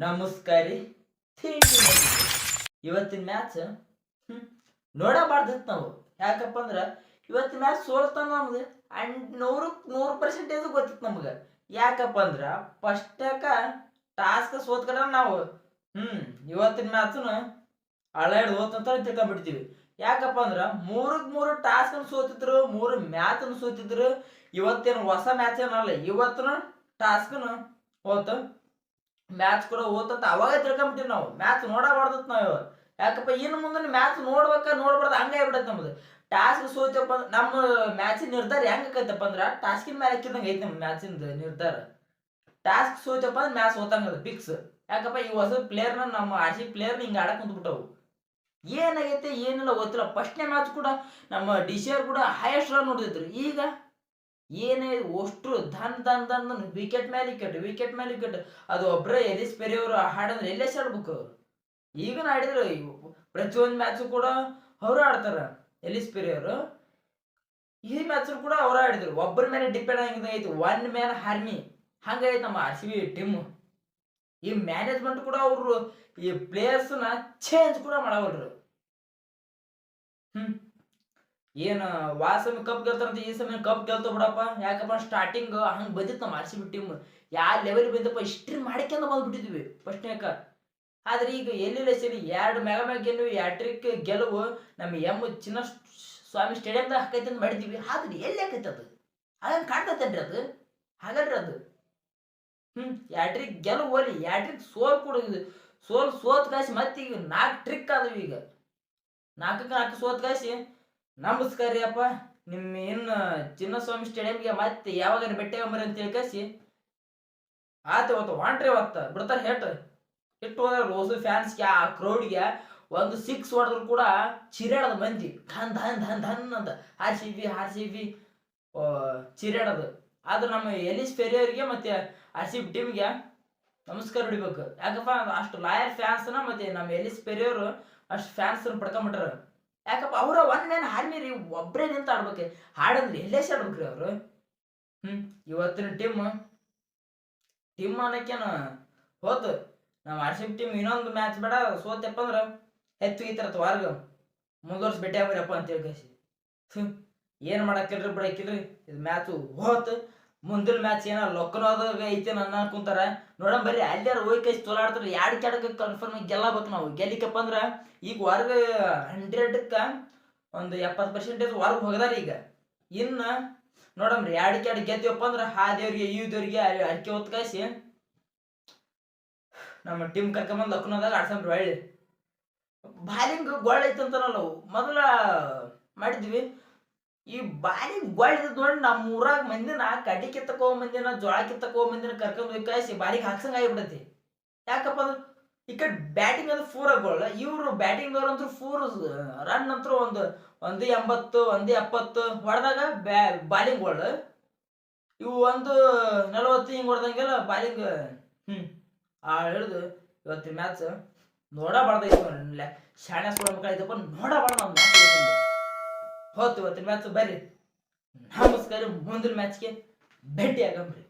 ನಮಸ್ಕಾರ ಥಿಂಡಿ ಇವತ್ತಿನ ಮ್ಯಾಚ್ ನೋಡಬಾರ್ದಿತ್ತು ನಾವು. ಯಾಕಪ್ಪ ಅಂದ್ರೆ ಇವತ್ತಿನ ಮ್ಯಾಚ್ ಸೋಲ್ತಾನ ನಮ್ಗೆ 100% ಗೊತ್ತಿತ್ತು ನಮ್ಗೆ. ಯಾಕಪ್ಪ ಅಂದ್ರೆ ಫಸ್ಟಕ ಟಾಸ್ಕ್ ಸೋತ್ಕರ ನಾವು ಇವತ್ತಿನ ಮ್ಯಾಚ್ನ ಹಳೇಡ್ ಹೋತಂತ ತಿಳ್ಕೊಂಡ್ಬಿಡ್ತೀವಿ. ಯಾಕಪ್ಪ ಅಂದ್ರೆ ಮೂರಕ್ಕೆ ಮೂರು ಟಾಸ್ಕ್ ಸೋತಿದ್ರು, 3 ಮ್ಯಾಚ್ ಸೋತಿದ್ರು. ಇವತ್ತೇನು ಹೊಸ ಮ್ಯಾಚ್ ಏನಲ್ಲ, ಇವತ್ತಿನ ಟಾಸ್ಕ್ನು ಹೋತು, ಮ್ಯಾಚ್ ಕೂಡ ಹೋತಂತ ಅವಾಗ ತಿಳ್ಕೊಂಬಿಟ್ಟಿವಿ ನಾವು. ಮ್ಯಾಚ್ ನೋಡಬಾರ್ದತ್ ನಾವು. ಯಾಕಪ್ಪ ಇನ್ನು ಮುಂದೆ ಮ್ಯಾಚ್ ನೋಡ್ಬಾರ್ದು ಹಂಗೆ ಆಗ್ಬಿಡತ್ತೆ ನಮ್ದು. ಟಾಸ್ಕ್ ಸೋತಪ್ಪ ನಮ್ಮ ಮ್ಯಾಚಿನ ನಿರ್ಧಾರ ಹೆಂಗ್ ಆಕೈತಪ್ಪ ಅಂದ್ರೆ ಟಾಸ್ಕಿನ ಮೇಲೆ ಹಾಕಿದಂಗೆ ಐತಿ ನಮ್ಮ ಮ್ಯಾಚಿಂದ ನಿರ್ಧಾರ. ಟಾಸ್ಕ್ ಸೋತಪ್ಪ ಅಂದ್ರೆ ಮ್ಯಾಚ್ ಹೋತಂಗದ ಫಿಕ್ಸ್. ಯಾಕಪ್ಪ ಈ ಹೊಸ ಪ್ಲೇಯರ್ನ ನಮ್ಮ RCB ಪ್ಲೇಯರ್ನ ಹಿಂಗೆ ಆಡಕ್ ಕುಂತ್ಬಿಟ್ಟವು. ಏನಾಗೈತೆ ಏನಿಲ್ಲ ಗೊತ್ತಿಲ್ಲ. ಫಸ್ಟ್ನೇ ಮ್ಯಾಚ್ ಕೂಡ ನಮ್ಮ DCR ಕೂಡ ಹೈಯೆಸ್ಟ್ ರನ್ ನೋಡಿದ್ರು. ಈಗ ಏನೇ ಅಷ್ಟು ದನ್ ವಿಕೆಟ್ ಮೇಲೆ ವಿಕೆಟ್ ಅದು ಒಬ್ಬರೇ ಎಲಿಸ್ ಪೆರಿ ಅವರು ಹಾಡಂದ್ರೆ ಎಲ್ಲೇ ಆಡ್ಬೇಕು. ಈಗ ಆಡಿದ್ರು ಪ್ರತಿಯೊಂದು ಮ್ಯಾಚ್ ಕೂಡ ಅವರು ಆಡ್ತಾರ. ಎಲಿಸ್ ಪೆರಿ ಅವರು ಈ ಮ್ಯಾಚ್ ಕೂಡ ಅವ್ರು ಆಡಿದ್ರು. ಒಬ್ಬರ ಮೇಲೆ ಡಿಪೆಂಡ್ ಆಗಿದಂಗೈತಿ, ಒನ್ ಮ್ಯಾನ್ ಆರ್ಮಿ ಹಂಗೈತಿ ನಮ್ಮ RCB ಟೀಮ್. ಈ ಮ್ಯಾನೇಜ್ಮೆಂಟ್ ಕೂಡ ಅವರು ಈ ಪ್ಲೇಯರ್ಸ್ನ ಚೇಂಜ್ ಕೂಡ ಮಾಡವಲ್ರು. ಏನು ವಾಸಮಿ ಕಪ್ ಗೆಲ್ತಾರಂತ ಈ ಸಮಯ ಕಪ್ ಗೆಲ್ತ ಬಿಡಪ್ಪ. ಯಾಕಪ್ಪ ಸ್ಟಾರ್ಟಿಂಗ್ ಹಂಗೆ ಬಂದಿತ್ತು ನಮ್ಮ RCB ಟೀಮ್. ಯಾವ ಲೆವೆಲ್ ಬಂದಪ್ಪ ಹಿಸ್ಟ್ರಿ ಮಾಡ್ಕೊಂಡು ಬಂದ್ಬಿಟ್ಟಿದ್ವಿ ಫಸ್ಟ್ನೇಕ. ಆದ್ರೆ ಈಗ ಎಲ್ಲಿಲ್ಲ ಸರಿ 2 ಮೆಗಾ ಗೆಲ್ಲುವು, ಹ್ಯಾಟ್ರಿಕ್ ಗೆಲುವು ನಮ್ಮ ಚಿನ್ನಸ್ವಾಮಿ ಸ್ಟೇಡಿಯಂದಾಗ ಹಾಕೈತೆ ಅಂತ ಮಾಡಿದ್ವಿ. ಆದ್ರೆ ಎಲ್ಲಿ ಹಾಕೈತೆ ಅದು? ಹಾಗಂಗೆ ಕಾಣ್ತೈತೇನ್ರಿ ಅದು? ಹಾಗಲ್ರಿ ಅದು. ಹ್ಯಾಟ್ರಿಕ್ ಗೆಲುವು ಓಲಿ, ಹ್ಯಾಟ್ರಿಕ್ ಸೋಲ್ ಕೂಡ ಸೋತ್ ಕಾಯಿಸಿ ಮತ್ತೆ ಈಗ 4 ಟ್ರಿಕ್ ಆದವು. ಈಗ 4 ಸೋತ್ ಕಾಯಿಸಿ ನಮಸ್ಕಾರ ರೀ ಅಪ್ಪ, ನಿಮ್ಮ ಇನ್ನು ಚಿನ್ನಸ್ವಾಮಿ ಸ್ಟೇಡಿಯಂಗೆ ಮತ್ತೆ ಯಾವಾಗ ಬೆಟ್ಟೆಗಂಬರಿ ಅಂತ ಹೇಳ್ಕಸಿ ಆತ ಹೊಂಟ್ರಿ ಬಿಡ್ತಾರೆ ಇಟ್ಟು ಹೋದ್ರೆ ರೋಸು ಫ್ಯಾನ್ಸ್ಗೆ ಆ ಕ್ರೌಡ್ಗೆ ಒಂದು 6 ಹೊಡೆದ್ರು ಕೂಡ ಚಿರಾಡೋದು ಮಂದಿ ಧನ್ ಅಂತ RCB ಚಿರಾಡೋದು. ಆದ್ರೆ ನಮ್ಮ ಎಲಿಸ್ ಪೆರಿ ಅವರಿಗೆ ಮತ್ತೆ RCB ಟೀಮ್ಗೆ ನಮಸ್ಕಾರ ಹೊಡಿಬೇಕು. ಯಾಕಪ್ಪ ಅಷ್ಟು ಲಾಯಲ್ ಫ್ಯಾನ್ಸ್ನ ಮತ್ತೆ ನಮ್ಮ ಎಲಿಸ್ ಪೆರಿ ಅವರು ಅಷ್ಟು ಫ್ಯಾನ್ಸ್ ಪಡ್ಕೊಂಬಿಟ್ರ. ಯಾಕಪ್ಪ ಅವರ ಒನ್ ಮ್ಯಾನ್ ಆರ್ಮಿ ರೀ, ಒಬ್ಬರೇ ನಿಂತ ಆಡ್ಬೇಕು. ಹಾಡಂದ್ರೆ ಎಲ್ಲೇ ಆಡ್ಬೇಕ್ರಿ ಅವರು. ಇವತ್ತಿನ ಟೀಮ್ ಅನ್ನಕ್ಕೇನು ಹೋತು ನಮ್ಮ RCB ಟೀಮ್. ಇನ್ನೊಂದು ಮ್ಯಾಚ್ ಬೇಡ ಸೋತಪ್ಪ ಅಂದ್ರೆ ಹೆಚ್ಚಿಗಿತ್ತರತ್ತ ವಾರ್ಗ ಮುಂದುವರ್ಸಿ ಭೇಟಿ ಆಗ್ಬರಪ್ಪ ಅಂತ ಹೇಳ್ಕಸಿ. ಏನು ಮಾಡಕ್ಕಿಲ್ರಿ ಬಿಡಕ್ಕಿಲ್ರಿ. ಇದು ಮ್ಯಾಚು ಹೋತು. ಮುಂದಿನ ಮ್ಯಾಚ್ ಏನೋ ಲೊಕ್ಕನೋದಾಗ ಐತೆ ನನ್ನ ಕುಂತಾರ ನೋಡಮ್ ಬರ್ರಿ. ಅಲ್ಲಾರು ಹೋಗಿ ಕೈ ತೊಲಾಡ್ತಾರೆ. 2 ಕೆಡಕ್ಕೆ ಕನ್ಫರ್ಮ್ ಗೆಲ್ಲಬೇಕು ನಾವು. ಗೆಲ್ಲಿಕಪ್ಪ ಅಂದ್ರೆ ಈಗ ವರ್ಗ 100ಕ್ಕೆ ಒಂದು 70% ವರ್ಗ ಹೋಗದಾರ. ಈಗ ಇನ್ನು ನೋಡಮ್ರಿ 2 ಕೆಡ ಗೆದ್ದೀವಪ್ಪ ಅಂದ್ರೆ ಆ ದೇವ್ರಿಗೆ ಈ ದೇವ್ರಿಗೆ ಅಡಿಕೆ ಹೊತ್ತು ಕಾಯಿಸಿ ನಮ್ಮ ಟೀಮ್ ಕರ್ಕೊಂಬಂದು ಲಕ್ನೋದಾಗ ಆಡ್ಸಂಬ್ರಿ. ಒಳ್ಳೆ ಬಾಲಿಂಗ್ ಗೋಳ್ ಐತಂತ ನಾವು ಮೊದಲ ಮಾಡಿದ್ವಿ. ಈ ಬಾಲಿಂಗ್ ಗೋಳ್ ಇದ್ ನೋಡಿ ನಮ್ಮ ಊರಾಗ ಮಂದಿನ ಕಡ್ಡಿ ಕಿತ್ತಕೋ ಮಂದಿನ ಜೋಳ ಕಿತ್ತಕೋ ಮಂದಿನ ಕರ್ಕೊಂಡು ಹೋಗಿ ಕಾಯಿಸಿ ಬಾಲಿಂಗ್ ಹಾಕ್ಸಂಗ ಆಗಿಬಿಡತಿ. ಯಾಕಪ್ಪ ಅಂದ್ರೆ ಈ ಕಡೆ ಬ್ಯಾಟಿಂಗ್ ಅಂದ್ರೆ ಫೂರಾಗೋಳ, ಇವರು ಬ್ಯಾಟಿಂಗ್ದವ್ರಂತೂ ಫೂರ್ ರನ್ ಅಂತೂ ಒಂದು 180 170 ಹೊಡೆದಾಗ ಬಾಲಿಂಗ್ ಗೋಳ್. ಇವು 140 ಹಿಂಗೆ ಹೊಡೆದಂಗೆಲ್ಲ ಬಾಲಿಂಗ್. ಹಿಡಿದು ಇವತ್ತಿನ ಮ್ಯಾಚ್ ನೋಡಬಾರ್ದೈತಿ. ಶಾಣೆ ಸುಳ ಮಕ್ಕಳೈತಪ್ಪ ನೋಡಬಾರ್ದು ನಾವು ಮ್ಯಾಚ್ ಹೋತು ಇವತ್ತಿನ ಮ್ಯಾಚ್. ಬರ್ರಿ ನಮಸ್ಕಾರ, ಮುಂದಿನ ಮ್ಯಾಚ್ಗೆ ಭೇಟಿ ಆಗಮ್ರಿ.